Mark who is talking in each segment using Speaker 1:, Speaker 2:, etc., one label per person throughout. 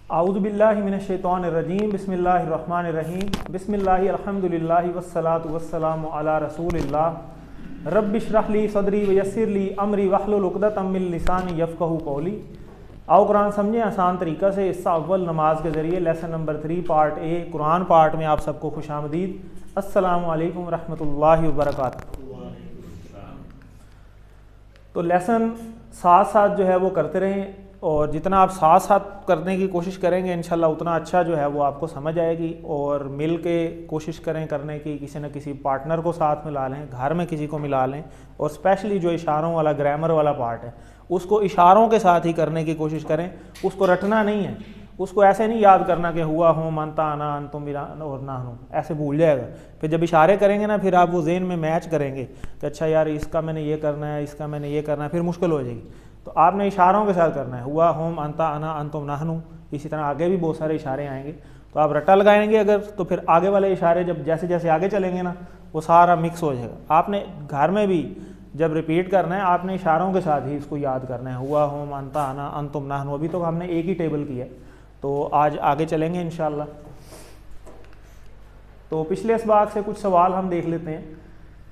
Speaker 1: आऊज़ु बिल्लाहि मिनश शैतानिर रजीम बिस्मिल्लाहिर रहमानिर रहीम बिस्मिल्लाहि अल्हम्दुलिल्लाहि वस्सलातु वस्सलामु अला रसूलिल्लाह रब्बि इश्रह ली सदरी व यस्सिर ली अमरी वहलुल उक़दतम मिन लिसानी यफ़क़हू क़ौली। आओ कुरान समझें आसान तरीक़ा से। इस अव्वल नमाज के ज़रिए lesson number 3 part A Quran part में आप सबको खुशामदीद। अस्सलामु अलैकुम व रहमतुल्लाहि व बरकातुहू। तो लेसन साथ साथ जो है वो करते रहें, और जितना आप साथ साथ करने की कोशिश करेंगे इंशाल्लाह उतना अच्छा जो है वो आपको समझ आएगी। और मिल के कोशिश करें करने की, किसी न किसी पार्टनर को साथ मिला लें, घर में किसी को मिला लें, और स्पेशली जो इशारों वाला ग्रामर वाला पार्ट है उसको इशारों के साथ ही करने की कोशिश करें। उसको रटना नहीं है, उसको ऐसे नहीं याद करना कि हुआ हूँ मानता आना तुम और ना हूँ, ऐसे भूल जाएगा। फिर जब इशारे करेंगे ना, फिर आप वो ज़हन में मैच करेंगे कि अच्छा यार इसका मैंने ये करना है, इसका मैंने ये करना है, फिर मुश्किल हो जाएगी। तो आपने इशारों के साथ करना है, हुआ होम अंता आना अंतुम नाहनु। इसी तरह आगे भी बहुत सारे इशारे आएंगे, तो आप रट्टा लगाएंगे अगर, तो फिर आगे वाले इशारे जब जैसे जैसे आगे चलेंगे ना वो सारा मिक्स हो जाएगा। आपने घर में भी जब रिपीट करना है आपने इशारों के साथ ही इसको याद करना है, हुआ होम अंता आना अंतुम नाहनु। अभी तो हमने एक ही टेबल किया, तो आज आगे चलेंगे इंशाल्लाह। तो पिछले इसबाक से कुछ सवाल हम देख लेते हैं।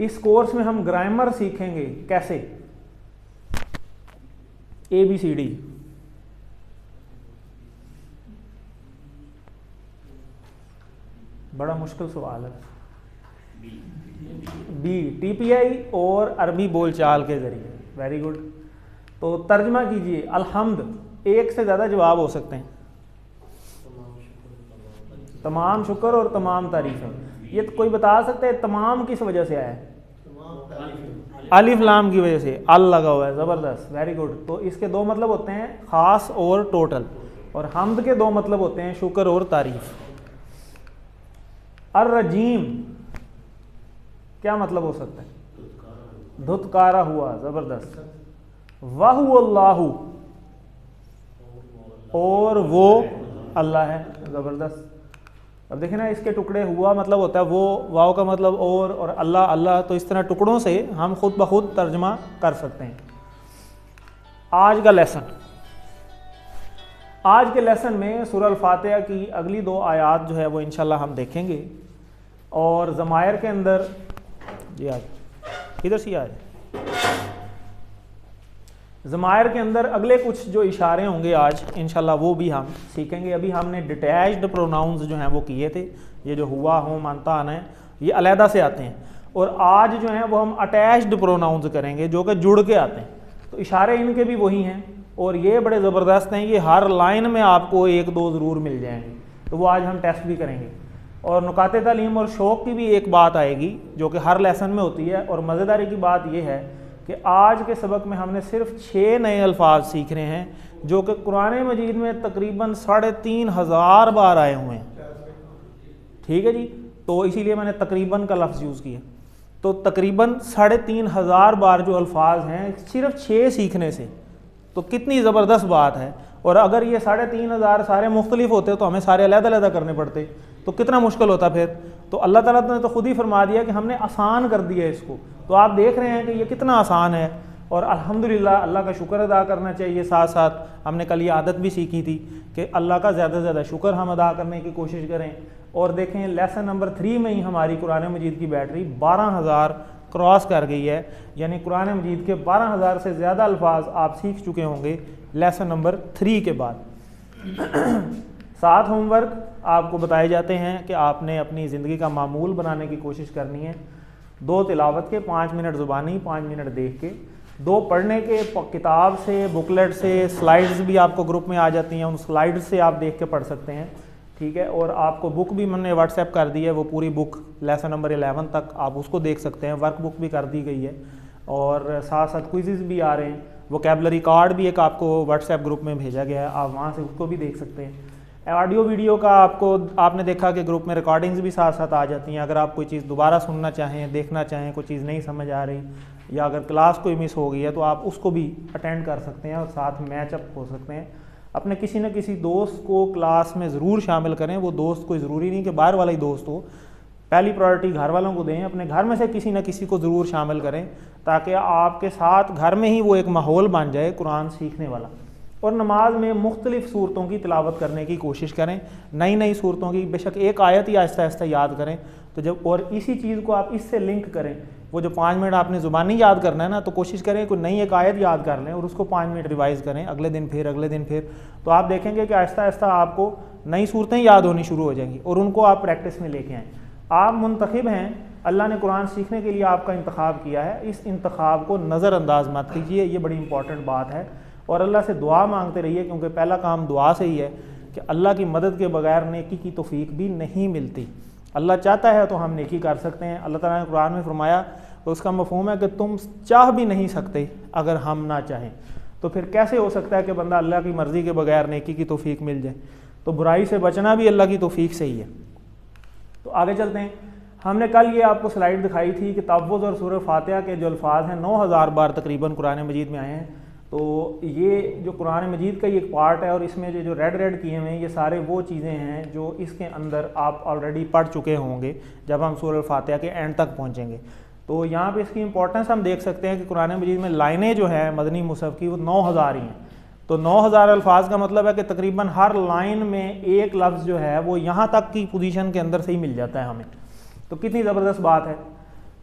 Speaker 1: इस कोर्स में हम ग्रामर सीखेंगे कैसे, ABCD। बड़ा मुश्किल सवाल है। B TPI और अरबी बोलचाल के जरिए। Very good. तो तर्जमा कीजिए अल्हम्द। एक से ज़्यादा जवाब हो सकते हैं। तमाम शुक्र और तमाम तारीफ़ें। ये तो कोई बता सकते हैं तमाम किस वजह से आया है? अलिफ लाम की वजह से अल लगा हुआ है। ज़बरदस्त, वेरी गुड। तो इसके दो मतलब होते हैं ख़ास और टोटल, और हम्द के दो मतलब होते हैं शुक्र और तारीफ। अर्रजीम क्या मतलब हो सकता है? धुतकारा हुआ। ज़बरदस्त। वहुवल्लाहु, और वो अल्लाह है। ज़बरदस्त। अब देखें ना, इसके टुकड़े हुआ मतलब होता है वो, वाव का मतलब और अल्लाह अल्लाह। तो इस तरह टुकड़ों से हम खुद ब खुद तर्जमा कर सकते हैं। आज का लेसन, आज के लेसन में सूरह अल-फातिहा की अगली 2 आयात जो है वो इंशाल्लाह हम देखेंगे। और ज़मायर के अंदर, जी आज इधर से आज ज़मायर के अंदर अगले कुछ जो इशारे होंगे आज इंशाल्लाह वो भी हम सीखेंगे। अभी हमने डिटैच्ड प्रोनाउंस जो हैं वो किए थे। ये जो हुआ हो मानता आना है ये अलहदा से आते हैं, और आज जो हैं वो हम अटैच्ड प्रोनाउंस करेंगे जो कि जुड़ के आते हैं। तो इशारे इनके भी वही हैं, और ये बड़े ज़बरदस्त हैं। ये हर लाइन में आपको 1-2 ज़रूर मिल जाएंगे, तो वो आज हम टेस्ट भी करेंगे। और नुकाते तालीम और शौक़ की भी एक बात आएगी जो कि हर लेसन में होती है। और मज़ेदारी की बात यह है कि आज के सबक में हमने सिर्फ 6 नए अल्फाज सीख रहे हैं जो कि कुरान मजीद में तकरीबन 3500 बार आए हुए हैं। ठीक है जी, तो इसीलिए मैंने तकरीबन का लफ्ज़ यूज़ किया। तो तकरीबन 3500 बार जो अल्फाज हैं सिर्फ 6 सीखने से, तो कितनी ज़बरदस्त बात है। और अगर ये 3500 सारे मुख्तलिफ होते तो हमें सारे अलग-अलग करने पड़ते, तो कितना मुश्किल होता फिर। तो अल्लाह ताला ने तो खुद ही फरमा दिया कि हमने आसान कर दिया इसको। तो आप देख रहे हैं कि ये कितना आसान है, और अल्हम्दुलिल्लाह अल्लाह का शुक्र अदा करना चाहिए। साथ साथ हमने कल ये आदत भी सीखी थी कि अल्लाह का ज़्यादा से ज़्यादा शुक्र हम अदा करने की कोशिश करें। और देखें लेसन नंबर 3 में ही हमारी कुरान मजीद की बैटरी 12000 क्रॉस कर गई है। यानी कुरान मजीद के 12000 से ज़्यादा अल्फाज आप सीख चुके होंगे लेसन नंबर 3 के बाद। 7 होमवर्क आपको बताए जाते हैं कि आपने अपनी ज़िंदगी का मामूल बनाने की कोशिश करनी है। 2 तिलावत के, 5 मिनट ज़ुबानी, 5 मिनट देख के, 2 पढ़ने के, किताब से, बुकलेट से। स्लाइड्स भी आपको ग्रुप में आ जाती हैं, उन स्लाइड्स से आप देख के पढ़ सकते हैं। ठीक है, और आपको बुक भी मैंने व्हाट्सएप कर दी है, वो पूरी बुक लेसन नंबर 11 तक आप उसको देख सकते हैं। वर्क बुक भी कर दी गई है, और साथ साथ क्विज़ भी आ रहे हैं। वोकैबुलरी कार्ड भी एक आपको व्हाट्सएप ग्रुप में भेजा गया है, आप वहाँ से उसको भी देख सकते हैं। ऑडियो वीडियो का आपने देखा कि ग्रुप में रिकॉर्डिंग्स भी साथ साथ आ जाती हैं। अगर आप कोई चीज़ दोबारा सुनना चाहें, देखना चाहें, कोई चीज़ नहीं समझ आ रही, या अगर क्लास कोई मिस हो गई है तो आप उसको भी अटेंड कर सकते हैं और साथ मैचअप हो सकते हैं। अपने किसी न किसी दोस्त को क्लास में ज़रूर शामिल करें। वो दोस्त कोई ज़रूरी नहीं कि बाहर वाला ही दोस्त हो, पहली प्रायोरिटी घर वालों को दें। अपने घर में से किसी न किसी को ज़रूर शामिल करें ताकि आपके साथ घर में ही वो एक माहौल बन जाए कुरान सीखने वाला। और नमाज में मुख्तलिफ़ सूरतों की तिलावत करने की कोशिश करें, नई नई सूरतों की, बेशक एक आयत ही आहिस्ता आहिस्ता याद करें। तो जब और इसी चीज़ को आप इससे लिंक करें, वो जो 5 मिनट आपने ज़ुबानी याद करना है ना, तो कोशिश करें कोई नई एक आयत याद कर लें और उसको 5 मिनट रिवाइज़ करें, अगले दिन फिर, तो आप देखेंगे कि आहिस्ता आहिस्ता आपको नई सूरतें याद होनी शुरू हो जाएंगी और उनको आप प्रैक्टिस में लेके आएँ। आप मुंतखब हैं, अल्लाह ने कुरान सीखने के लिए आपका इंतखाब किया है, इस इंतखाब को नज़रअंदाज मत कीजिए, ये बड़ी इंपॉर्टेंट बात है। और अल्लाह से दुआ मांगते रहिए, क्योंकि पहला काम दुआ से ही है कि अल्लाह की मदद के बगैर नेकी की तौफीक भी नहीं मिलती। अल्लाह चाहता है तो हम नेकी कर सकते हैं। अल्लाह ताला ने कुरान में फरमाया, तो उसका मफ़हूम है कि तुम चाह भी नहीं सकते अगर हम ना चाहें। तो फिर कैसे हो सकता है कि बंदा अल्लाह की मर्ज़ी के बगैर नेकी की तौफीक मिल जाए? तो बुराई से बचना भी अल्लाह की तौफीक से ही है। तो आगे चलते हैं। हमने कल ये आपको स्लाइड दिखाई थी कि तअव्वुज़ और सूरह फातिहा के जो अल्फाज हैं 9000 बार तकरीबन कुरान मजीद में आए हैं। तो ये जो कुरान मजीद का ये एक पार्ट है और इसमें जो रेड किए हुए हैं ये सारे वो चीज़ें हैं जो इसके अंदर आप ऑलरेडी पढ़ चुके होंगे जब हम सूरह फातिहा के एंड तक पहुँचेंगे। तो यहाँ पे इसकी इंपॉर्टेंस हम देख सकते हैं कि कुरान मजीद में लाइनें जो हैं मदनी मुसहफ़ की वो 9000 ही हैं। तो 9000 अल्फाज का मतलब है कि तकरीबन हर लाइन में एक लफ्ज़ जो है वो यहाँ तक की पोजीशन के अंदर से ही मिल जाता है हमें। तो कितनी ज़बरदस्त बात है।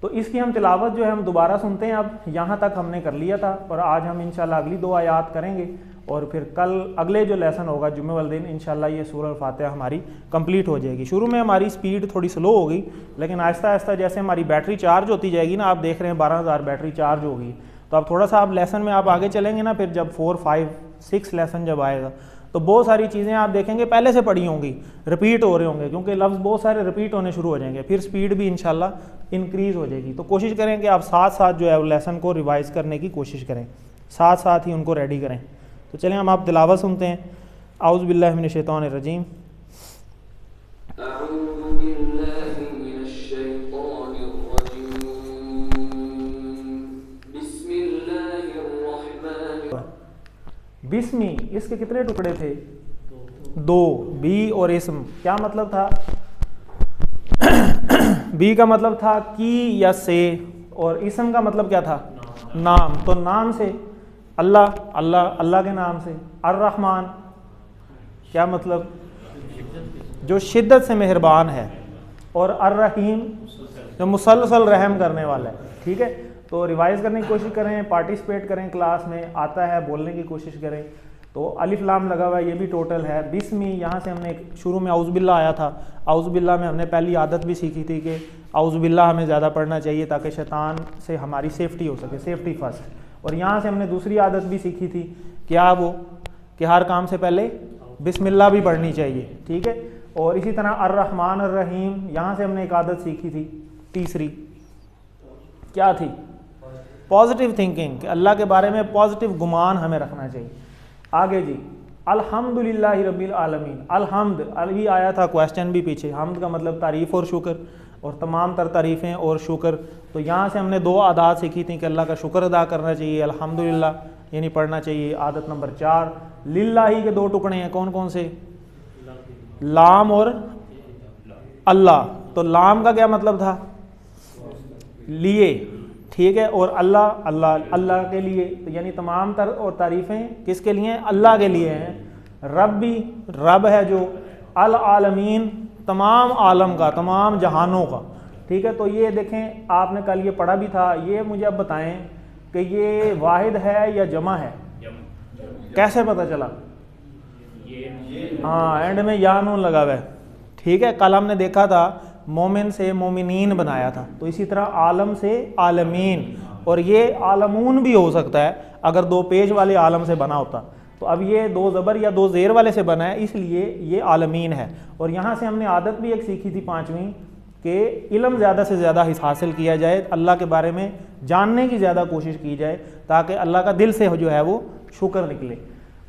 Speaker 1: तो इसकी हम तिलावत जो है हम दोबारा सुनते हैं। अब यहाँ तक हमने कर लिया था और आज हम इंशाल्लाह अगली 2 आयात करेंगे और फिर कल अगले जो लेसन होगा जुम्मे वाले दिन इंशाल्लाह ये सूरह फातिहा हमारी कंप्लीट हो जाएगी। शुरू में हमारी स्पीड थोड़ी स्लो होगी, लेकिन आहिस्ता आहिस्ता जैसे हमारी बैटरी चार्ज होती जाएगी ना, आप देख रहे हैं 12000 बैटरी चार्ज होगी, तो अब थोड़ा सा आप लेसन में आप आगे चलेंगे ना, फिर जब 4, 5, 6 लेसन जब आएगा तो बहुत सारी चीज़ें आप देखेंगे पहले से पढ़ी होंगी, रिपीट हो रहे होंगे, क्योंकि लफ्ज़ बहुत सारे रिपीट होने शुरू हो जाएंगे, फिर स्पीड भी इंशाल्लाह इंक्रीज़ हो जाएगी। तो कोशिश करें कि आप साथ साथ जो है वो लेसन को रिवाइज़ करने की कोशिश करें, साथ साथ ही उनको रेडी करें। तो चलें हम आप तिलावत सुनते हैं। आऊज़ु बिल्लाहि मिनश शैतानिर रजीम। बिस्मी, इसके कितने टुकड़े थे? 2। बी और इस्म क्या मतलब था? बी का मतलब था की या से, और इस्म का मतलब क्या था? नाम। तो नाम से अल्लाह, अल्लाह अल्लाह के नाम से। अर्रहमान क्या मतलब? जो शिद्दत से मेहरबान है। और अर्रहीम जो मुसलसल रहम करने वाला है। ठीक है, तो रिवाइज़ करने की कोशिश करें, पार्टिसिपेट करें, क्लास में आता है बोलने की कोशिश करें। तो अलिफ लाम लगा हुआ है, ये भी टोटल है। बिस्मी यहाँ से हमने शुरू में औज़ुबिल्लाह आया था, औज़ुबिल्लाह में हमने पहली आदत भी सीखी थी कि औज़ुबिल्लाह हमें ज़्यादा पढ़ना चाहिए ताकि शैतान से हमारी सेफ्टी हो सके, सेफ्टी फर्स्ट। और यहाँ से हमने दूसरी आदत भी सीखी थी, क्या वो कि हर काम से पहले बिस्मिल्लाह भी पढ़नी चाहिए। ठीक है, और इसी तरह अर्रहमान अर्रहीम यहाँ से हमने एक आदत सीखी थी, तीसरी क्या थी? पॉजिटिव थिंकिंग, कि अल्लाह के बारे में पॉजिटिव गुमान हमें रखना चाहिए। आगे जी, अल्हम्दुलिल्लाहि रब्बिल आलमीन। अलहम्द अभी आया था क्वेश्चन भी पीछे, हम्द का मतलब तारीफ़ और शुक्र, और तमाम तर तारीफ़ें और शुक्र। तो यहाँ से हमने 2 आदत सीखी थी कि अल्लाह का शुक्र अदा करना चाहिए, अल्हम्दुलिल्लाह यानी पढ़ना चाहिए। आदत नंबर 4, लिल्लाही के 2 टुकड़े हैं, कौन कौन से? लाम और अल्लाह। तो लाम का क्या मतलब था? लिए। ठीक है, और अल्लाह, अल्लाह अल्लाह के लिए, तो यानी तमाम तर और तारीफ़ें किसके लिए? अल्लाह के लिए हैं। रब्बी रब है जो, अल आलमीन तमाम आलम का, तमाम जहानों का। ठीक है, तो ये देखें आपने कल ये पढ़ा भी था। ये मुझे अब बताएं कि ये वाहिद है या जमा है? कैसे पता चला? हाँ, एंड में या नून लगा हुआ है। ठीक है, कल हमने देखा था मोमिन से मोमिनीन बनाया था, तो इसी तरह आलम से आलमीन, और ये आलमून भी हो सकता है अगर 2 पेश वाले आलम से बना होता। तो अब ये 2 ज़बर या 2 ज़ेर वाले से बना है, इसलिए ये आलमीन है। और यहाँ से हमने आदत भी एक सीखी थी 5वीं, कि इल्म ज़्यादा से ज़्यादा हासिल किया जाए, अल्लाह के बारे में जानने की ज़्यादा कोशिश की जाए ताकि अल्लाह का दिल से जो है वो शुक्र निकले।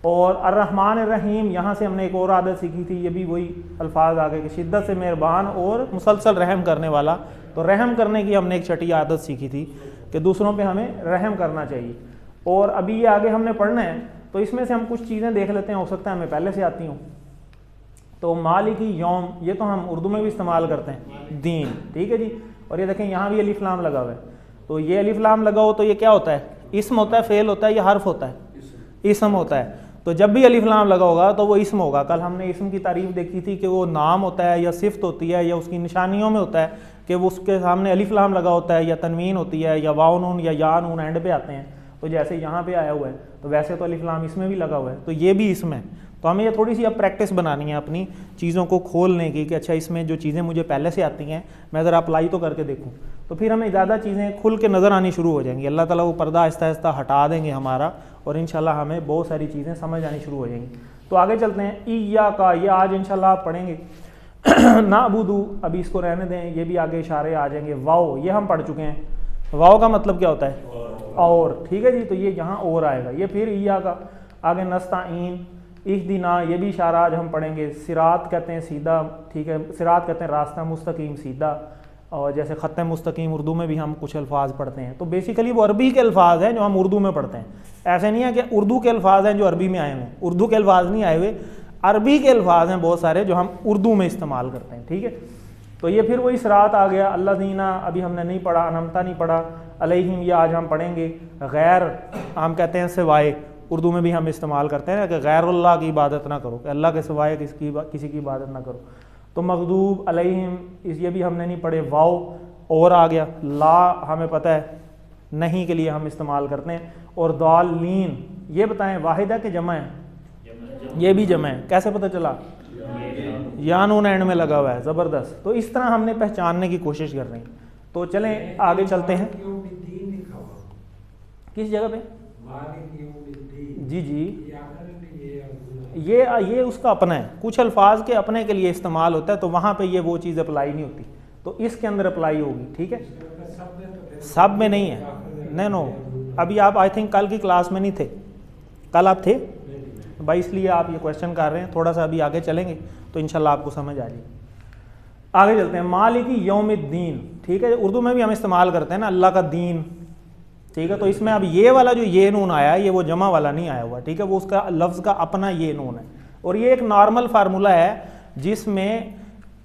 Speaker 1: और अर्रहमान अर्रहीम यहाँ से हमने एक और आदत सीखी थी, ये भी वही अल्फाज आ गए कि शिद्दत से मेहरबान और मुसलसल रहम करने वाला। तो रहम करने की हमने एक छठी आदत सीखी थी कि दूसरों पे हमें रहम करना चाहिए। और अभी ये आगे हमने पढ़ना है, तो इसमें से हम कुछ चीज़ें देख लेते हैं, हो सकता है हमें पहले से आती हूँ। तो मालिकी यौम, ये तो हम उर्दू में भी इस्तेमाल करते हैं, दीन। ठीक है जी, और ये देखें यहाँ भी अलिफ लाम लगा हुआ है। तो ये अलिफ लाम लगा हो तो ये क्या होता है? इस्म होता है, फेल होता है या हर्फ होता है? इस्म होता है। तो जब भी अलिफ लाम लगा होगा तो वो इसम होगा। कल हमने इसम की तारीफ देखी थी कि वो नाम होता है या सिफ्त होती है या उसकी निशानियों में होता है कि वो उसके सामने अलिफ लाम लगा होता है या तनवीन होती है या वाव नून या या नून एंड पे आते हैं। तो जैसे यहाँ पे आया हुआ है तो वैसे तो अलिफ लाम इसमें भी लगा हुआ है, तो ये भी इसमें है। तो हमें ये थोड़ी सी अब प्रैक्टिस बनानी है अपनी चीज़ों को खोलने की कि अच्छा इसमें जो चीज़ें मुझे पहले से आती हैं मैं ज़रा अप्लाई तो करके देखूँ, तो फिर हमें ज़्यादा चीज़ें खुल के नज़र आनी शुरू हो जाएंगी। अल्लाह ताला वो पर्दा आहिस्ता आहिस्ता हटा देंगे हमारा और इंशाल्लाह हमें बहुत सारी चीज़ें समझ आनी शुरू हो जाएंगी। तो आगे चलते हैं। इया का ये आज इंशाल्लाह आप पढ़ेंगे। नाबुदू अभी इसको रहने दें, ये भी आगे इशारे आ जाएंगे। वाओ ये हम पढ़ चुके हैं, वाओ का मतलब क्या होता है और, ठीक है जी। तो ये यहाँ और आएगा, ये फिर इया का। आगे नस्ताईन, इहदिना ये भी इशारा आज हम पढ़ेंगे। सिरात कहते हैं सीधा, ठीक है, सिरात कहते हैं रास्ता, मुस्तकीम सीधा। और जैसे ख़त मुस्तकीम उर्दू में भी हम कुछ अल्फाज पढ़ते हैं, तो बेसिकली वो अरबी के अल्फाज हैं जो हम उर्दू में पढ़ते हैं। ऐसे नहीं है कि उर्दू के अल्फाज हैं जो अरबी में आए हुए, उर्दू के अल्फाज नहीं आए हुए, अरबी के अल्फाज हैं बहुत सारे जो हम उर्दू में इस्तेमाल करते हैं, ठीक है। तो ये फिर वही सिरात आ गया। अल्लाज़ीना अभी हमने नहीं पढ़ा, अनमता नहीं पढ़ा, अलैहिम ये आज हम पढ़ेंगे। गैर हम कहते हैं सिवाय, उर्दू में भी हम इस्तेमाल करते हैं कि गैरुल्लाह की इबादत ना करो, कि अल्लाह के सिवाय किसी की इबादत ना करो। तो मग़दूब अलैहिम ये भी हमने नहीं पढ़े। वाओ और आ गया। ला हमें पता है नहीं के लिए हम इस्तेमाल करते हैं। और दालीन ये बताएं वाहिद है कि जमा है? ये भी जमा है। कैसे पता चला? या नून एंड में लगा हुआ है, ज़बरदस्त। तो इस तरह हमने पहचानने की कोशिश कर रहे हैं। तो चलें आगे चलते हैं। किस जगह पे? जी जी, ये उसका अपना है, कुछ अल्फाज के अपने के लिए इस्तेमाल होता है, तो वहाँ पे ये वो चीज़ अप्लाई नहीं होती, तो इसके अंदर अप्लाई होगी, ठीक है। सब में नहीं है, नहीं नो। अभी आप आई थिंक कल की क्लास में नहीं थे, कल आप थे भाई, इसलिए आप ये क्वेश्चन कर रहे हैं। थोड़ा सा अभी आगे चलेंगे तो इंशाल्लाह आपको समझ आ जाएगी। आगे चलते हैं। मालिकी यौमिद्दीन, ठीक है, उर्दू में भी हम इस्तेमाल करते हैं ना, अल्लाह का दीन, ठीक है। तो इसमें अब ये वाला जो ये नून आया है ये वो जमा वाला नहीं आया हुआ, ठीक है, वो उसका लफ्ज़ का अपना ये नून है। और ये एक नॉर्मल फार्मूला है जिसमें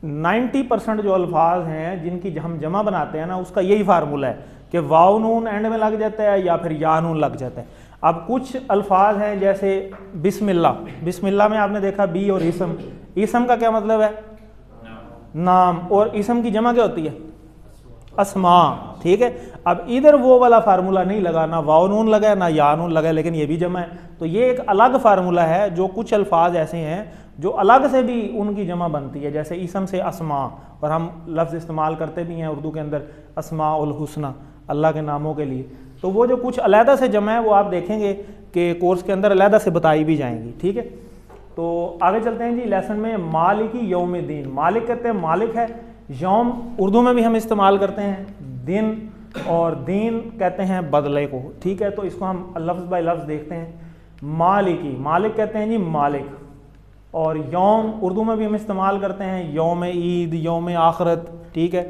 Speaker 1: 90% जो अल्फाज हैं जिनकी हम जमा बनाते हैं ना, उसका यही फार्मूला है कि वाव नून एंड में लग जाता है या फिर या नून लग जाता है। अब कुछ अल्फाज हैं जैसे बिस्मिल्लाह, बिस्मिल्लाह में आपने देखा बी और इसम, इसम का क्या मतलब है? नाम, और इसम की जमा क्या होती है? अस्मा, ठीक है। अब इधर वो वाला फार्मूला नहीं लगा, ना वाव नून लगा ना या नून लगा, लेकिन ये भी जमा है। तो ये एक अलग फार्मूला है जो कुछ अल्फाज ऐसे हैं जो अलग से भी उनकी जमा बनती है, जैसे इसम से अस्मा, और हम लफ्ज़ इस्तेमाल करते भी हैं उर्दू के अंदर अस्मा उल हुस्ना, अल्लाह के नामों के लिए। तो वो जो कुछ अलहदा से जमा है वो आप देखेंगे कि कोर्स के अंदर अलहदा से बताई भी जाएंगी, ठीक है। तो आगे चलते हैं जी लेसन में। मालिकी यौमिद्दीन, मालिक कहते हैं मालिक है, यौम उर्दू में भी हम इस्तेमाल करते हैं दिन, और दीन कहते हैं बदले को, ठीक है। तो इसको हम लफ्ज़ बाय लफ्ज़ देखते हैं। मालिकी, मालिक कहते हैं जी मालिक, और यौम उर्दू में भी हम इस्तेमाल करते हैं, यौम ईद, यौम आखरत, ठीक है।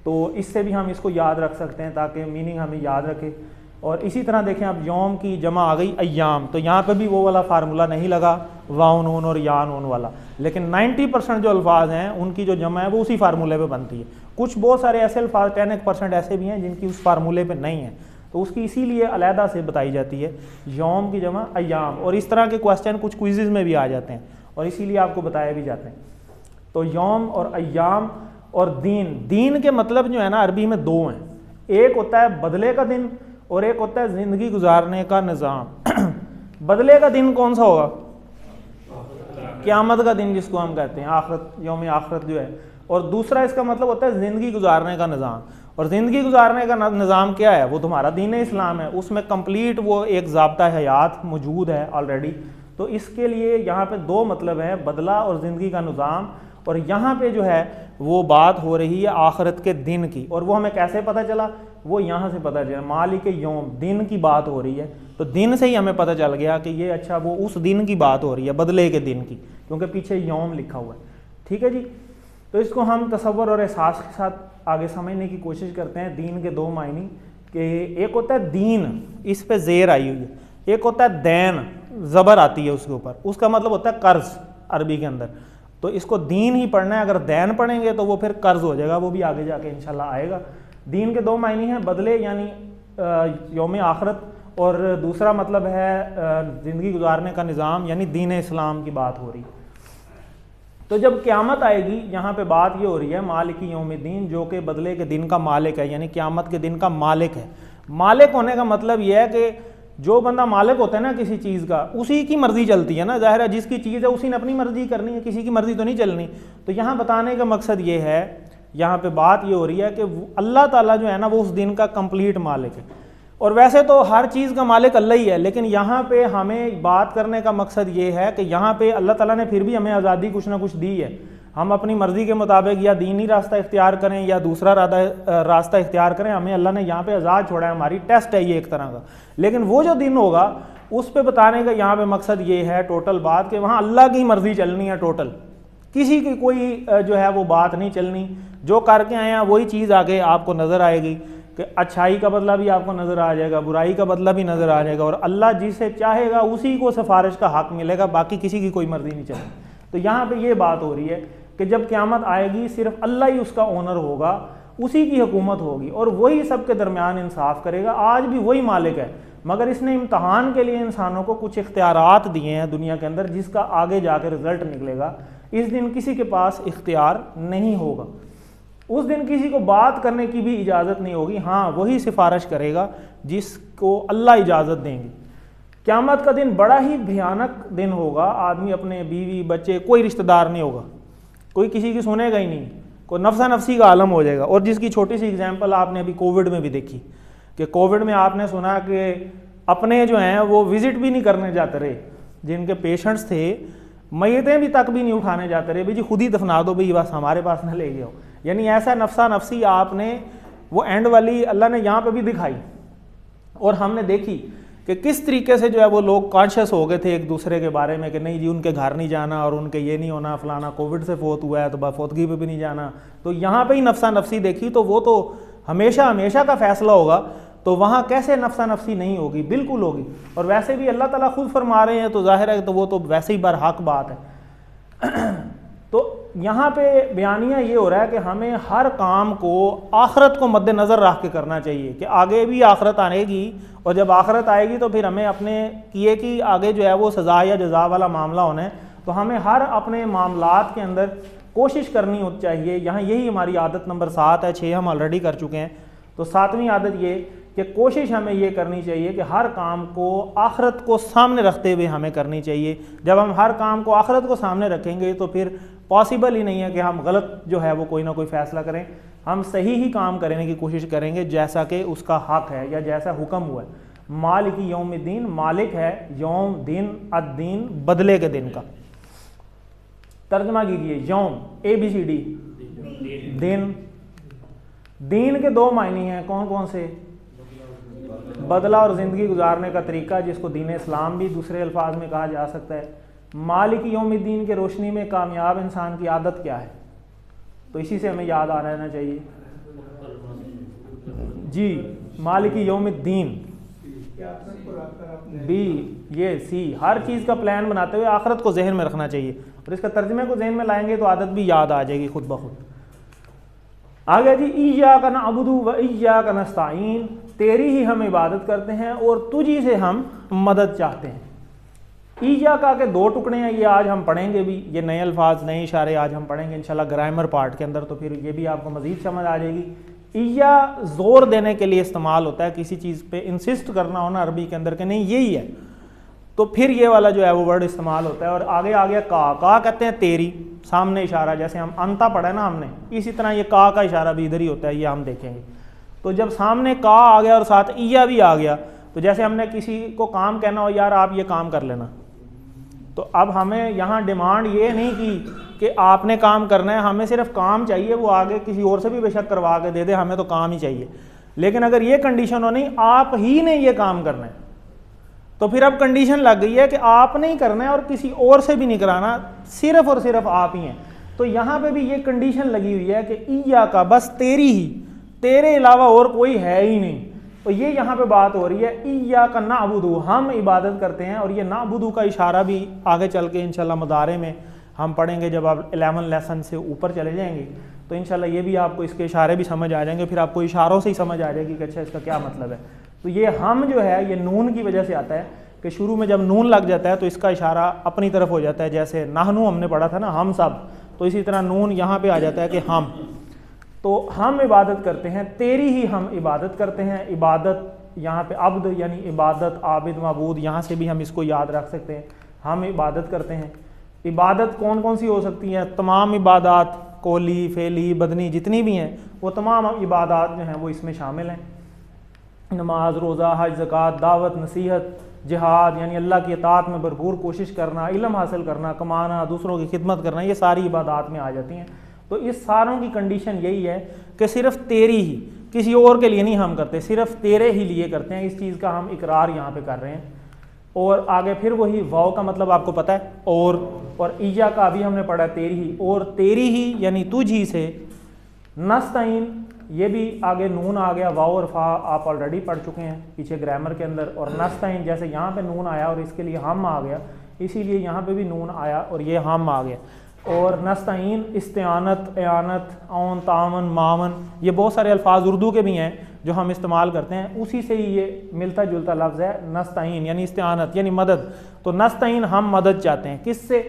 Speaker 1: तो इससे भी हम इसको याद रख सकते हैं ताकि मीनिंग हमें याद रखे। और इसी तरह देखें अब यौम की जमा आ गई अय्याम, तो यहाँ पे भी वो वाला फार्मूला नहीं लगा वाव नून और या नून वाला, लेकिन 90% जो अल्फाज हैं उनकी जो जमा है वो उसी फार्मूले पे बनती है। कुछ बहुत सारे ऐसे अल्फाज 10% ऐसे भी हैं जिनकी उस फार्मूले पे नहीं है, तो उसकी इसीलिए अलहदा से बताई जाती है यौम की जमा अय्याम। और इस तरह के क्वेश्चन कुछ क्विज़ में भी आ जाते हैं और इसीलिए आपको बताए भी जाते हैं। तो यौम और अय्याम और दीन, दीन के मतलब जो है ना अरबी में दो हैं, एक होता है बदले का दिन और एक होता है ज़िंदगी गुजारने का निज़ाम। बदले का दिन कौन सा होगा? क़यामत का दिन जिसको हम कहते हैं, आखिरत, यौम आखिरत जो है। और दूसरा इसका मतलब होता है ज़िंदगी गुजारने का निज़ाम। और ज़िंदगी गुजारने का निज़ाम क्या है? वो तुम्हारा दीन इस्लाम है, उसमें कंप्लीट वो एक ज़ाब्ता हयात मौजूद है ऑलरेडी। तो इसके लिए यहाँ पे दो मतलब है, बदला और ज़िंदगी का निज़ाम। और यहाँ पे जो है वो बात हो रही है आखिरत के दिन की, और वो हमें कैसे पता चला? वो यहाँ से पता चला, मालिक यौम, दिन की बात हो रही है, तो दिन से ही हमें पता चल गया कि ये अच्छा वो उस दिन की बात हो रही है, बदले के दिन की, क्योंकि पीछे यौम लिखा हुआ है, ठीक है जी। तो इसको हम तसव्वुर और एहसास के साथ आगे समझने की कोशिश करते हैं। दीन के दो मायने, कि एक होता है दीन, इस पे ज़ेर आई हुई है, एक होता है दैन, ज़बर आती है उसके ऊपर, उसका मतलब होता है कर्ज अरबी के अंदर। तो इसको दीन ही पढ़ना है, अगर दैन पढ़ेंगे तो वो फिर कर्ज हो जाएगा, वो भी आगे जाके इंशाल्लाह आएगा। दीन के दो मायने हैं, बदले यानी यौम आखरत, और दूसरा मतलब है ज़िंदगी गुजारने का निज़ाम, यानी दीन इस्लाम की बात हो रही है। तो जब क़यामत आएगी, यहाँ पे बात ये हो रही है मालिकी यौमिद्दीन, जो कि बदले के दिन का मालिक है, यानी क़यामत के दिन का मालिक है। मालिक होने का मतलब यह है कि जो बंदा मालिक होता है ना किसी चीज़ का, उसी की मर्ज़ी चलती है ना, ज़ाहिर है जिसकी चीज़ है उसी ने अपनी मर्ज़ी करनी है, किसी की मर्ज़ी तो नहीं चलनी। तो यहाँ बताने का मकसद ये है, यहाँ पे बात ये हो रही है कि अल्लाह ताला जो है ना वो उस दिन का कंप्लीट मालिक है। और वैसे तो हर चीज़ का मालिक अल्लाह ही है, लेकिन यहाँ पे हमें बात करने का मकसद ये है कि यहाँ पे अल्लाह ताला ने फिर भी हमें आज़ादी कुछ ना कुछ दी है। हम अपनी मर्ज़ी के मुताबिक या दीनी रास्ता इख्तियार करें या दूसरा रास्ता इख्तियार करें, हमें अल्लाह ने यहाँ पे आज़ाद छोड़ा है, हमारी टेस्ट है ये एक तरह का। लेकिन वो जो दिन होगा उस पर बताने का यहाँ पे मकसद ये है टोटल बात कि वहाँ अल्लाह की मर्ज़ी चलनी है टोटल, किसी की कोई जो है वो बात नहीं चलनी। जो करके आए हैं वही चीज़ आगे आपको नज़र आएगी कि अच्छाई का बदला भी आपको नज़र आ जाएगा, बुराई का बदला भी नज़र आ जाएगा, और अल्लाह जिसे चाहेगा उसी को सिफारिश का हक़ मिलेगा, बाकी किसी की कोई मर्ज़ी नहीं चलेगी। तो यहाँ पे ये बात हो रही है कि जब क़यामत आएगी सिर्फ अल्लाह ही उसका ओनर होगा, उसी की हुकूमत होगी और वही सबके दरमियान इंसाफ करेगा। आज भी वही मालिक है, मगर इसने इम्तहान के लिए इंसानों को कुछ इख्तियारात दिए हैं दुनिया के अंदर, जिसका आगे जाकर रिजल्ट निकलेगा। इस दिन किसी के पास इख्तियार नहीं होगा, उस दिन किसी को बात करने की भी इजाज़त नहीं होगी। हाँ, वही सिफारिश करेगा जिसको अल्लाह इजाज़त देंगे। क़यामत का दिन बड़ा ही भयानक दिन होगा। आदमी अपने बीवी बच्चे कोई रिश्तेदार नहीं होगा, कोई किसी की सुनेगा ही नहीं, कोई नफ्सा नफसी का आलम हो जाएगा। और जिसकी छोटी सी एग्जांपल आपने अभी कोविड में भी देखी कि कोविड में आपने सुना कि अपने जो हैं वो विज़िट भी नहीं करने जाते रहे, जिनके पेशेंट्स थे मैयतें भी तक भी नहीं उठाने जाते रहे, भाई जी खुद ही दफना दो, भाई बस हमारे पास ना ले गए। यानी ऐसा नफ्सा नफसी आपने वो एंड वाली अल्लाह ने यहाँ पे भी दिखाई। और हमने देखी कि किस तरीके से जो है वो लोग कॉन्शियस हो गए थे एक दूसरे के बारे में कि नहीं जी उनके घर नहीं जाना और उनके ये नहीं होना, फलाना कोविड से फोत हुआ है तो बफोतगी पे भी नहीं जाना। तो यहाँ पे ही नफ्सा नफसी देखी, तो वो तो हमेशा हमेशा का फैसला होगा, तो वहाँ कैसे नफ्सा नफसी नहीं होगी, बिल्कुल होगी। और वैसे भी अल्लाह ताला खुद फरमा रहे हैं तो जाहिर है तो वो तो वैसे ही बरहक बात है। तो यहाँ पे बयानिया ये हो रहा है कि हमें हर काम को आखरत को मद्देनज़र रख के करना चाहिए कि आगे भी आखरत आएगी, और जब आखरत आएगी तो फिर हमें अपने किए कि आगे जो है वो सज़ा या जज़ा वाला मामला होना है। तो हमें हर अपने मामलात के अंदर कोशिश करनी चाहिए। यहाँ यही हमारी आदत नंबर 7 है, 6 हम ऑलरेडी कर चुके हैं। तो 7वीं आदत ये कि कोशिश हमें ये करनी चाहिए कि हर काम को आखरत को सामने रखते हुए हमें करनी चाहिए। जब हम हर काम को आखरत को सामने रखेंगे तो फिर पॉसिबल ही नहीं है कि हम गलत जो है वो कोई ना कोई फ़ैसला करें। हम सही ही काम करने की कोशिश करेंगे जैसा कि उसका हक़ है या जैसा हुक्म हुआ है। मालिकी यौमिद्दीन, मालिक है यौम दिन, अद्दीन बदले के दिन का। तर्जमा कीजिए, यौम ABCD, दिन। दीन के 2 मायने हैं, कौन कौन से? बदला और ज़िंदगी गुजारने का तरीका, जिसको दीन इस्लाम भी दूसरे अल्फाज में कहा जा सकता है। मालिक यौमिद्दीन के रोशनी में कामयाब इंसान की आदत क्या है? तो इसी से हमें याद आ रहना चाहिए जी, मालिक यौमिद्दीन बी, ये सी। हर चीज़ का प्लान बनाते हुए आखरत को जहन में रखना चाहिए, और इसका तर्जुमे को जहन में लाएंगे तो आदत भी याद आ जाएगी खुद ब खुद। आगे जी, इय्याका नअबुदु व इय्याका नस्तईन, तेरी ही हम इबादत करते हैं और तुझी से हम मदद चाहते हैं। इय्याका के 2 टुकड़े हैं, ये आज हम पढ़ेंगे भी, ये नए अल्फाज नए इशारे आज हम पढ़ेंगे इंशाल्लाह ग्रामर पार्ट के अंदर, तो फिर ये भी आपको मज़ीद समझ आ जाएगी। इय्या ज़ोर देने के लिए इस्तेमाल होता है, किसी चीज़ पे इंसिस्ट करना हो ना अरबी के अंदर कि नहीं यही है, तो फिर ये वाला जो है वो वर्ड इस्तेमाल होता है। और आगे आ गया का कहते हैं तेरी, सामने इशारा, जैसे हम अंता पढ़ा है ना हमने, इसी तरह ये का इशारा भी इधर ही होता है, ये हम देखेंगे। तो जब सामने का आ गया और साथ इया भी आ गया, तो जैसे हमने किसी को काम कहना हो यार आप ये काम कर लेना, तो अब हमें यहाँ डिमांड ये नहीं की कि आपने काम करना है, हमें सिर्फ काम चाहिए, वो आगे किसी और से भी बेशक करवा के दे दे, हमें तो काम ही चाहिए। लेकिन अगर ये कंडीशन हो नहीं आप ही ने ये काम करना है, तो फिर अब कंडीशन लग गई है कि आपने ही करना है और किसी और से भी नहीं कराना, सिर्फ और सिर्फ आप ही हैं। तो यहाँ पे भी ये कंडीशन लगी हुई है कि इया का, बस तेरी ही, तेरे अलावा और कोई है ही नहीं। तो ये यहाँ पे बात हो रही है इया का नाबुदू, हम इबादत करते हैं। और ये नाबुदू का इशारा भी आगे चल के इंशाल्लाह मुदारे में हम पढ़ेंगे, जब आप 11 लेसन से ऊपर चले जाएंगे तो इंशाल्लाह ये भी आपको इसके इशारे भी समझ आ जाएंगे, फिर आपको इशारों से ही समझ आ जाएगी कि अच्छा इसका क्या मतलब है। तो ये हम जो है ये नून की वजह से आता है कि शुरू में जब नून लग जाता है तो इसका इशारा अपनी तरफ हो जाता है, जैसे नाहनु हमने पढ़ा था ना, हम सब, तो इसी तरह नून यहाँ पे आ जाता है कि हम। तो हम इबादत करते हैं, तेरी ही हम इबादत करते हैं। इबादत यहाँ पे अब्द यानी इबादत, आबिद, माबूद, यहाँ से भी हम इसको याद रख सकते हैं। हम इबादत करते हैं। इबादत कौन कौन सी हो सकती है? तमाम इबादत, कौली, फेली, बदनी, जितनी भी हैं वो तमाम इबादत जो हैं वो इसमें शामिल हैं। नमाज, रोज़ा, हज, ज़कात, दावत, नसीहत, जिहाद यानी अल्लाह की इताअत में भरपूर कोशिश करना, इल्म हासिल करना, कमाना, दूसरों की खिदमत करना, ये सारी इबादत में आ जाती हैं। तो इस सारों की कंडीशन यही है कि सिर्फ तेरी ही, किसी और के लिए नहीं हम करते, सिर्फ तेरे ही लिए करते हैं। इस चीज़ का हम इकरार यहाँ पे कर रहे हैं। और आगे फिर वही वाव का मतलब आपको पता है, और ईया का अभी हमने पढ़ा तेरी ही, और तेरी ही यानी तुझ ही से। नस्ताइन, ये भी आगे नून आ गया, वाव और फा आप ऑलरेडी पढ़ चुके हैं पीछे ग्रामर के अंदर। और नस्ताइन जैसे यहाँ पे नून आया और इसके लिए हम आ गया, इसीलिए यहाँ पे भी नून आया और ये हम आ गया। और नस्ताइन, इस्तिआनत, एआनत, औन, तावन, मावन, ये बहुत सारे अल्फाज उर्दू के भी हैं जो हम इस्तेमाल करते हैं, उसी से ही ये मिलता जुलता लफ्ज़ है नस्ताइन यानी इस्तिआनत यानी मदद। तो नस्ताइन हम मदद चाहते हैं, किससे?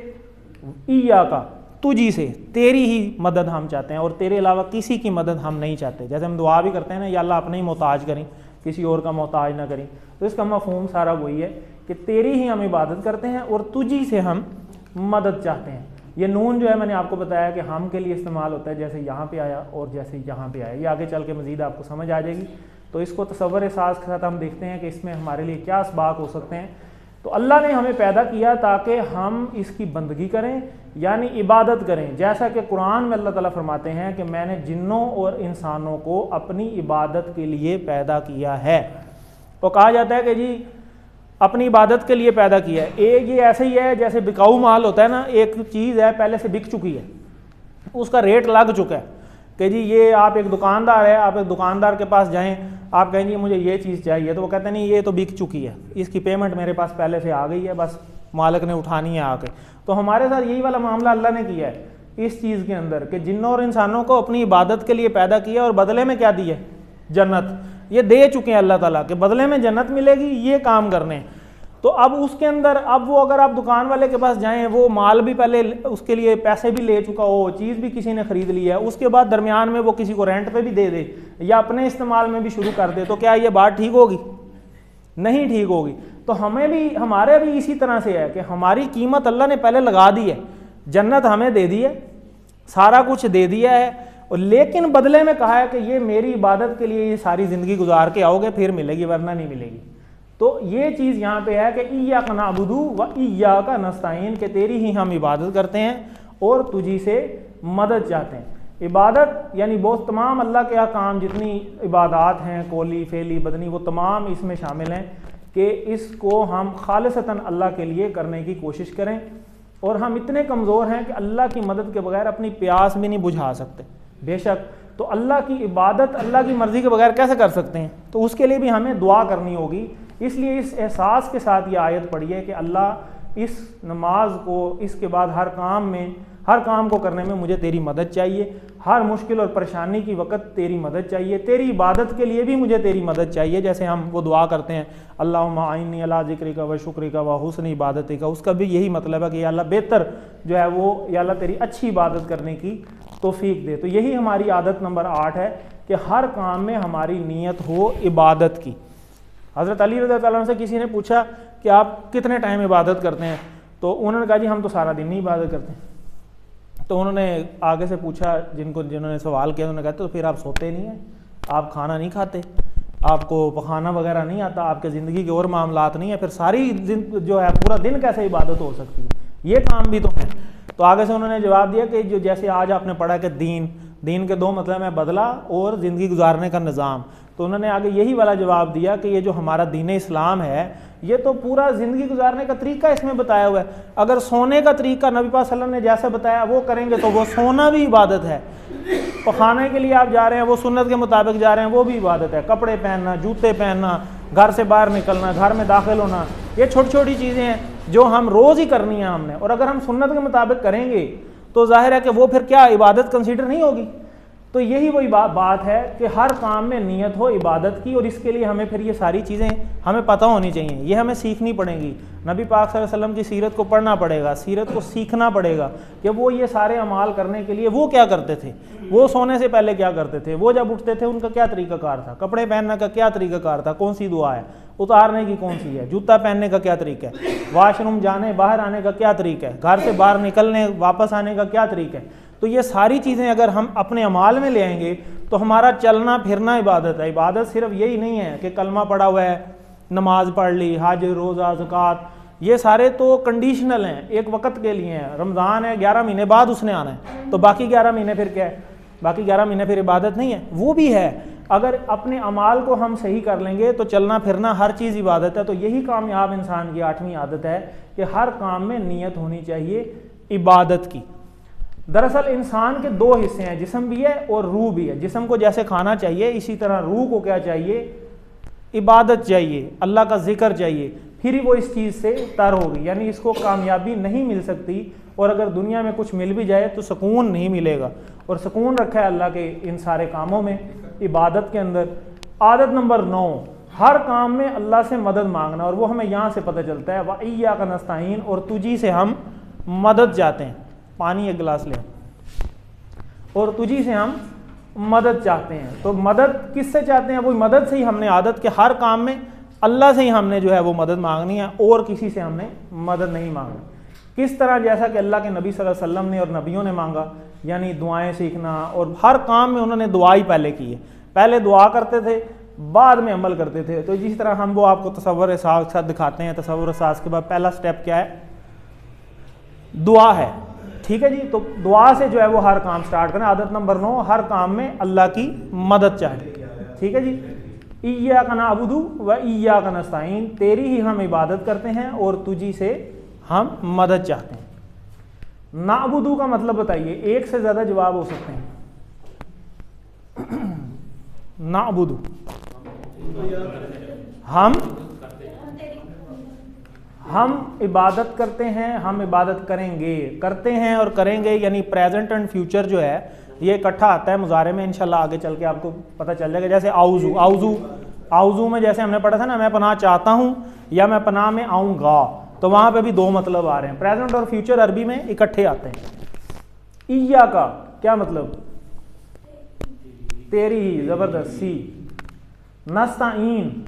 Speaker 1: ईया का, तुझी से, तेरी ही मदद हम चाहते हैं और तेरे अलावा किसी की मदद हम नहीं चाहते। जैसे हम दुआ भी करते हैं ना, या अल्लाह अपने ही मोहताज करें, किसी और का मोहताज ना करें। तो इसका मफहूम सारा वही है कि तेरी ही हम इबादत करते हैं और तुझी से हम मदद चाहते हैं। ये नून जो है मैंने आपको बताया कि हम के लिए इस्तेमाल होता है, जैसे यहाँ पे आया और जैसे यहाँ पे आया, ये आगे चल के मज़ीद आपको समझ आ जाएगी। तो इसको तसव्वुर एहसास के साथ हम देखते हैं कि इसमें हमारे लिए क्या असबाब हो सकते हैं। तो अल्लाह ने हमें पैदा किया ताकि हम इसकी बंदगी करें यानी इबादत करें। जैसा कि कुरान में अल्लाह ताला फरमाते हैं कि मैंने जिन्नों और इंसानों को अपनी इबादत के लिए पैदा किया है। तो कहा जाता है कि जी अपनी इबादत के लिए पैदा किया है। ये ऐसे ही है जैसे बिकाऊ माल होता है ना, एक चीज़ है पहले से बिक चुकी है, उसका रेट लग चुका है कि जी ये आप एक दुकानदार है, आप एक दुकानदार के पास जाएं, आप कहेंगे मुझे ये चीज़ चाहिए, तो वो कहते हैं नहीं ये तो बिक चुकी है, इसकी पेमेंट मेरे पास पहले से आ गई है, बस मालिक ने उठानी है आके। तो हमारे साथ यही वाला मामला अल्लाह ने किया है इस चीज़ के अंदर कि जिन्नों और इंसानों को अपनी इबादत के लिए पैदा किया और बदले में क्या दिया? जन्नत। ये दे चुके हैं अल्लाह ताला के बदले में जन्नत मिलेगी, ये काम करने। तो अब उसके अंदर अब वो अगर आप दुकान वाले के पास जाएं, वो माल भी पहले उसके लिए पैसे भी ले चुका हो, चीज़ भी किसी ने ख़रीद ली है, उसके बाद दरमियान में वो किसी को रेंट पे भी दे दे या अपने इस्तेमाल में भी शुरू कर दे, तो क्या ये बात ठीक होगी? नहीं ठीक होगी। तो हमें भी, हमारे भी इसी तरह से है कि हमारी कीमत अल्लाह ने पहले लगा दी है, जन्नत हमें दे दी है, सारा कुछ दे दिया है, और लेकिन बदले में कहा है कि ये मेरी इबादत के लिए ये सारी ज़िंदगी गुजार के आओगे फिर मिलेगी, वरना नहीं मिलेगी। तो ये चीज़ यहाँ पे है कि इय्याका नअबुदु व इय्याका नस्ताईन, के तेरी ही हम इबादत करते हैं और तुझी से मदद चाहते हैं। इबादत यानी बहुत तमाम अल्लाह के अहकाम जितनी इबादत हैं, कौली, फेली, बदनी, वो तमाम इसमें शामिल हैं कि इसको हम खालिसतन अल्लाह के लिए करने की कोशिश करें। और हम इतने कमज़ोर हैं कि अल्लाह की मदद के बगैर अपनी प्यास भी नहीं बुझा सकते। बेशक तो अल्लाह की इबादत अल्लाह की मर्ज़ी के बगैर कैसे कर सकते हैं? तो उसके लिए भी हमें दुआ करनी होगी। इसलिए इस एहसास के साथ ये आयत पढ़िए कि अल्लाह इस नमाज को, इसके बाद हर काम को करने में मुझे तेरी मदद चाहिए, हर मुश्किल और परेशानी की वक़्त तेरी मदद चाहिए, तेरी इबादत के लिए भी मुझे तेरी मदद चाहिए। जैसे हम वो दुआ करते हैं अल्लाहुम्मा आइन्नी अला ज़िक्रिका व शुक्रिका व हुस्न इबादतिका, उसका भी यही मतलब है कि या अल्लाह बेहतर जो है वो, या अल्लाह तेरी अच्छी इबादत करने की तौफीक दे। तो यही हमारी आदत नंबर 8 है कि हर काम में हमारी नीयत हो इबादत की। हज़रत अली रज़ी अल्लाह अन्हु से किसी ने पूछा कि आप कितने टाइम इबादत करते हैं? तो उन्होंने कहा जी हम तो सारा दिन ही इबादत करते हैं। तो उन्होंने आगे से पूछा जिन्होंने सवाल किया, उन्होंने कहा तो फिर आप सोते नहीं हैं, आप खाना नहीं खाते, आपको पखाना वगैरह नहीं आता, आपके ज़िंदगी के और मामलात नहीं है, फिर सारी जो है पूरा दिन कैसे इबादत हो सकती है? ये काम भी तो है। तो आगे से उन्होंने जवाब दिया कि जो जैसे आज आपने पढ़ा कि दीन के दो मतलब है बदला और ज़िंदगी गुजारने का निज़ाम। तो उन्होंने आगे यही वाला जवाब दिया कि ये जो हमारा दीन इस्लाम है ये तो पूरा ज़िंदगी गुजारने का तरीका इसमें बताया हुआ है। अगर सोने का तरीका नबी पाक सल्लल्लाहु अलैहि वसल्लम ने जैसे बताया वो करेंगे तो वो सोना भी इबादत है। पखाने के लिए आप जा रहे हैं, वो सुन्नत के मुताबिक जा रहे हैं, वो भी इबादत है। कपड़े पहनना, जूते पहनना, घर से बाहर निकलना, घर में दाखिल होना, ये छोटी छोटी चीज़ें हैं जो हम रोज़ ही करनी है हमने। और अगर हम सुन्नत के मुताबिक करेंगे तो जाहिर है कि वो फिर क्या इबादत कंसीडर नहीं होगी। तो यही वही बात है कि हर काम में नीयत हो इबादत की, और इसके लिए हमें फिर ये सारी चीज़ें हमें पता होनी चाहिए, ये हमें सीखनी पड़ेंगी। नबी पाक सल्लल्लाहु अलैहि वसल्लम की सीरत को पढ़ना पड़ेगा, सीरत को सीखना पड़ेगा कि वो ये सारे अमाल करने के लिए वो क्या करते थे, वो सोने से पहले क्या करते थे, वो जब उठते थे उनका क्या तरीक़ाकार था, कपड़े पहनने का क्या तरीक़ाकार था, कौन सी दुआ है, उतारने की कौन सी है, जूता पहनने का क्या तरीका है, वाशरूम जाने बाहर आने का क्या तरीका है, घर से बाहर निकलने वापस आने का क्या तरीका है। तो ये सारी चीज़ें अगर हम अपने अमाल में ले आएंगे तो हमारा चलना फिरना इबादत है। इबादत सिर्फ यही नहीं है कि कलमा पढ़ा हुआ है, नमाज पढ़ ली, हज रोज़ा ज़कात, ये सारे तो कंडीशनल हैं, एक वक्त के लिए हैं। रमज़ान है 11 महीने बाद उसने आना है, तो बाकी 11 महीने फिर क्या है, बाकी 11 महीने फिर इबादत नहीं है, वो भी है। अगर अपने अमाल को हम सही कर लेंगे तो चलना फिरना हर चीज़ इबादत है। तो यही कामयाब इंसान की 8वीं आदत है कि हर काम में नीयत होनी चाहिए इबादत की। दरअसल इंसान के दो हिस्से हैं, जिस्म भी है और रूह भी है। जिस्म को जैसे खाना चाहिए इसी तरह रूह को क्या चाहिए, इबादत चाहिए, अल्लाह का जिक्र चाहिए, फिर ही वो इस चीज़ से तर होगी। यानी इसको कामयाबी नहीं मिल सकती, और अगर दुनिया में कुछ मिल भी जाए तो सुकून नहीं मिलेगा। और सुकून रखा है अल्लाह के इन सारे कामों में, इबादत के अंदर। आदत नंबर 9, हर काम में अल्लाह से मदद मांगना, और वो हमें यहाँ से पता चलता है, व इय्याका नस्तईन, और तुझी से हम मदद चाहते हैं। पानी एक गिलास ले, और तुझी से हम मदद चाहते हैं। तो मदद किससे चाहते हैं, वो मदद से ही हमने आदत के हर काम में अल्लाह से ही हमने जो है वो मदद मांगनी है, और किसी से हमने मदद नहीं मांगनी। किस तरह, जैसा कि अल्लाह के नबी सल्लल्लाहु अलैहि वसल्लम ने और नबियों ने मांगा, यानी दुआएं सीखना, और हर काम में उन्होंने दुआ ही पहले की है। पहले दुआ करते थे, बाद में अमल करते थे। तो जिस तरह हम वो आपको तसव्वुर सास के साथ दिखाते हैं, तसव्वुर सास के बाद पहला स्टेप क्या है, दुआ है। ठीक है जी, तो दुआ से जो है वो हर काम स्टार्ट करें। आदत नंबर 9, हर काम में अल्लाह की मदद चाहें। ठीक है जी, इय्याका नअबुदु व इय्याका नस्तईन, तेरी ही हम इबादत करते हैं और तुझी से हम मदद चाहते हैं। नाअबुदु का मतलब बताइए, एक से ज्यादा जवाब हो सकते हैं। नाअबुदु हम इबादत करते हैं, हम इबादत करेंगे, करते हैं और करेंगे, यानी प्रेजेंट एंड फ्यूचर जो है ये इकट्ठा आता है मुजारे में। इंशाल्लाह आगे चल के आपको पता चल जाएगा। जैसे आउजू, आउजू में जैसे हमने पढ़ा था ना, मैं पनाह चाहता हूँ या मैं पनाह में आऊँगा, तो वहाँ पे भी दो मतलब आ रहे हैं। प्रेजेंट और फ्यूचर अरबी में इकट्ठे आते हैं। इय्या का क्या मतलब, तेरी ही, जबरदस्त, सी। नस्ताइन,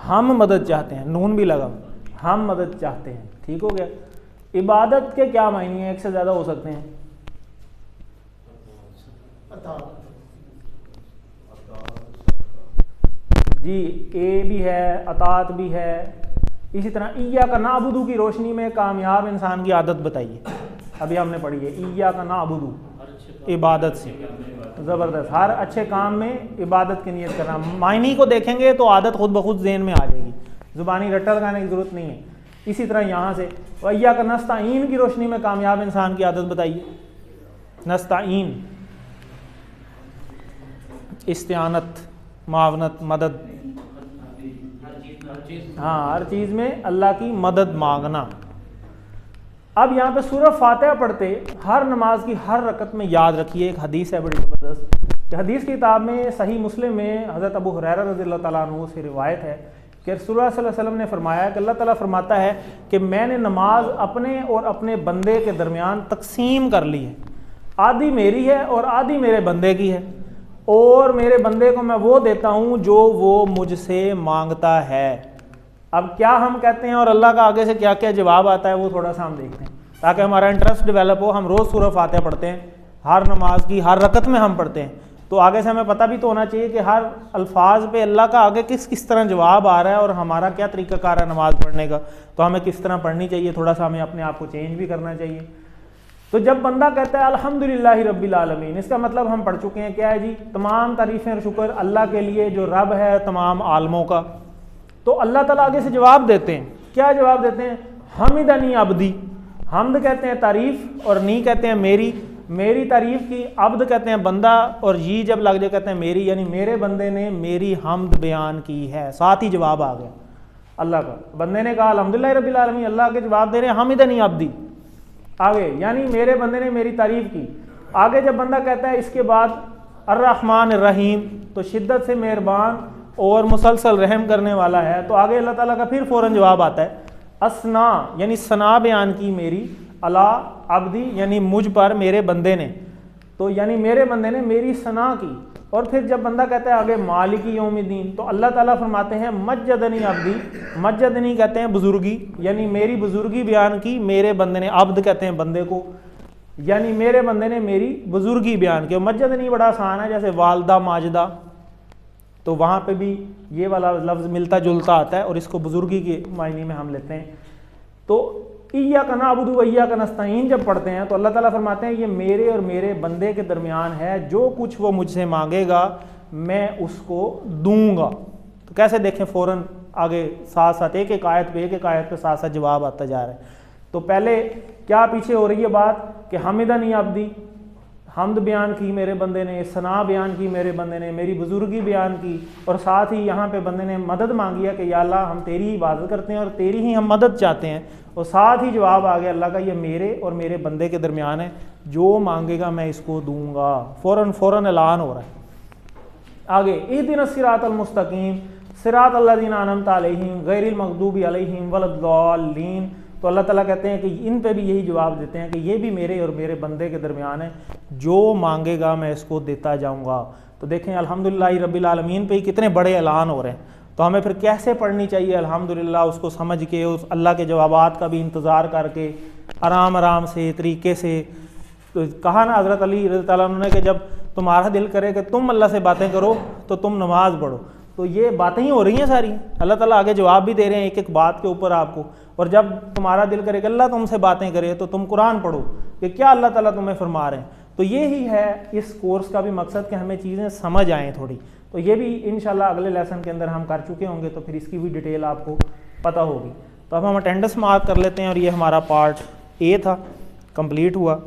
Speaker 1: हम मदद चाहते हैं, नून भी लगा, हम मदद चाहते हैं। ठीक हो गया। इबादत के क्या मायने हैं, एक से ज्यादा हो सकते हैं। जी, ए भी है, अतात भी है। इसी तरह इय्याका नअबुदु की रोशनी में कामयाब इंसान की आदत बताइए। अभी हमने पढ़ी है इय्याका नअबुदु, इबादत से। ज़बरदस्त, हर अच्छे काम में इबादत की नियत करना। मायने को देखेंगे तो आदत खुद ब खुद ज़हन में आ जाएगी, ज़ुबानी रट्टा लगाने की ज़रूरत नहीं है। इसी तरह यहाँ से इय्याका नस्तईन की रोशनी में कामयाब इंसान की आदत बताइए। नस्तईन, इस्तिआनत, मावनत, मदद। हाँ, हर चीज़ में अल्लाह की मदद मांगना। अब यहाँ पे सूरह फातिहा पढ़ते हर नमाज की हर रकत में याद रखिए, एक हदीस है बड़ी ज़बरदस्त। हदीस की किताब में सही मुस्लिम में हज़रत अबू हुरैरा रज़ियल्लाहु ताला अन्हु से रिवायत है कि रसूलुल्लाह सल्लल्लाहु अलैहि वसल्लम ने फरमाया कि अल्लाह ताला फरमाता है कि मैंने नमाज अपने और अपने बंदे के दरमियान तकसीम कर ली है। आधी मेरी है और आधी मेरे बंदे की है, और मेरे बंदे को मैं वो देता हूँ जो वो मुझसे मांगता है। अब क्या हम कहते हैं और अल्लाह का आगे से क्या क्या जवाब आता है वो थोड़ा सा हम देखते हैं, ताकि हमारा इंटरेस्ट डेवलप हो। हम रोज़ सूरह फातिहा पढ़ते हैं, हर नमाज की हर रकत में हम पढ़ते हैं, तो आगे से हमें पता भी तो होना चाहिए कि हर अल्फाज पे अल्लाह का आगे किस किस तरह जवाब आ रहा है और हमारा क्या तरीक़ाकार है नमाज़ पढ़ने का, तो हमें किस तरह पढ़नी चाहिए। थोड़ा सा हमें अपने आप को चेंज भी करना चाहिए। तो जब बंदा कहता है अल्हम्दुलिल्लाहि रब्बिल आलमीन, इसका मतलब हम पढ़ चुके हैं क्या है जी, तमाम तारीफ़ें और शुक्र अल्लाह के लिए जो रब है तमाम आलमों का। तो अल्लाह ताला आगे से जवाब देते हैं, क्या जवाब देते हैं, हमिदनी अब्दी। हमद कहते हैं तारीफ़, और नी कहते हैं मेरी, मेरी तारीफ़ की। अब्द कहते हैं बंदा, और ये जब लग जाए कहते हैं मेरी, यानी मेरे बंदे ने मेरी हमद बयान की है। साथ ही जवाब आ गया अल्लाह का। बंदे ने कहा अल्हम्दुलिल्लाह रब्बिल आलमीन, अल्लाह के जवाब दे रहे हैं हमिदनी अब्दी। आगे यानी मेरे बंदे ने मेरी तारीफ की। आगे जब बंदा कहता है इसके बाद अर्रहमान रहीम, तो शिद्दत से मेहरबान और मुसलसल रहम करने वाला है, तो आगे अल्लाह ताला का फिर फ़ौरन जवाब आता है असना यानी सना बयान की मेरी, अला अब्दी यानी मुझ पर मेरे बंदे ने, तो यानी मेरे बंदे ने मेरी सना की। और फिर जब बंदा कहता है आगे मालिकी यौमिद्दीन, तो अल्लाह ताला फरमाते हैं मज्जदनी अब्दी, मज्जदनी कहते हैं बुजुर्गी, यानी मेरी बुजुर्गी बयान की मेरे बंदे ने, अब्द कहते हैं बंदे को, यानी मेरे बंदे ने मेरी बुजुर्गी बयान की। मज्जदनी बड़ा आसान है, जैसे वालदा माजदा, तो वहाँ पे भी ये वाला लफ्ज़ मिलता जुलता आता है और इसको बुजुर्गी के मायने में हम लेते हैं। तो इय्याका नअबुदु व इय्याका नस्तईन जब पढ़ते हैं तो अल्लाह ताला फरमाते हैं ये मेरे और मेरे बंदे के दरमियान है, जो कुछ वो मुझसे मांगेगा मैं उसको दूंगा। तो कैसे देखें फ़ौरन आगे साथ साथ एक एक आयत पे साथ साथ जवाब आता जा रहा है। तो पहले क्या पीछे हो रही है बात कि हमिदनी अब्दी, हमद बयान की मेरे बंदे ने, सना बयान की मेरे बंदे ने, मेरी बुजुर्गी बयान की, और साथ ही यहाँ पे बंदे ने मदद मांगी है कि या अल्लाह हम तेरी ही इबादत करते हैं और तेरी ही हम मदद चाहते हैं, और साथ ही जवाब आ गया अल्लाह का ये मेरे और मेरे बंदे के दरमियान है, जो मांगेगा मैं इसको दूंगा। फ़ौरन ऐलान हो रहा है। आगे इहदिना सिरातल मुस्तकीम सिरातल लज़ीना अनअमता अलैहिम गैरिल मग़दूबि अलैहिम वलद्दाल्लीन, तो अल्लाह ताला कहते हैं कि इन पे भी यही जवाब देते हैं कि ये भी मेरे और मेरे बंदे के दरमियान है, जो मांगेगा मैं इसको देता जाऊंगा। तो देखें अल्हम्दुलिल्लाह रब्बिल आलमीन पे कितने बड़े ऐलान हो रहे हैं। तो हमें फिर कैसे पढ़नी चाहिए अल्हम्दुलिल्लाह, उसको समझ के, उस अल्लाह के जवाबात का भी इंतज़ार करके आराम आराम से तरीके से। तो कहा ना हज़रत अली रज़ी अल्लाह अन्हु ने कि जब तुम्हारा दिल करे कि तुम अल्लाह से बातें करो तो तुम नमाज पढ़ो। तो ये बातें ही हो रही हैं सारी, अल्लाह ताला आगे जवाब भी दे रहे हैं एक एक बात के ऊपर आपको। और जब तुम्हारा दिल करे कि अल्लाह तुमसे बातें करे तो तुम कुरान पढ़ो कि क्या अल्लाह ताला तुम्हें फरमा रहे हैं। तो ये ही है इस कोर्स का भी मकसद कि हमें चीज़ें समझ आएँ थोड़ी। तो ये भी इंशाल्लाह अगले लेसन के अंदर हम कर चुके होंगे, तो फिर इसकी भी डिटेल आपको पता होगी। तो अब हम अटेंडेंस मार्क कर लेते हैं और ये हमारा पार्ट ए था, कंप्लीट हुआ।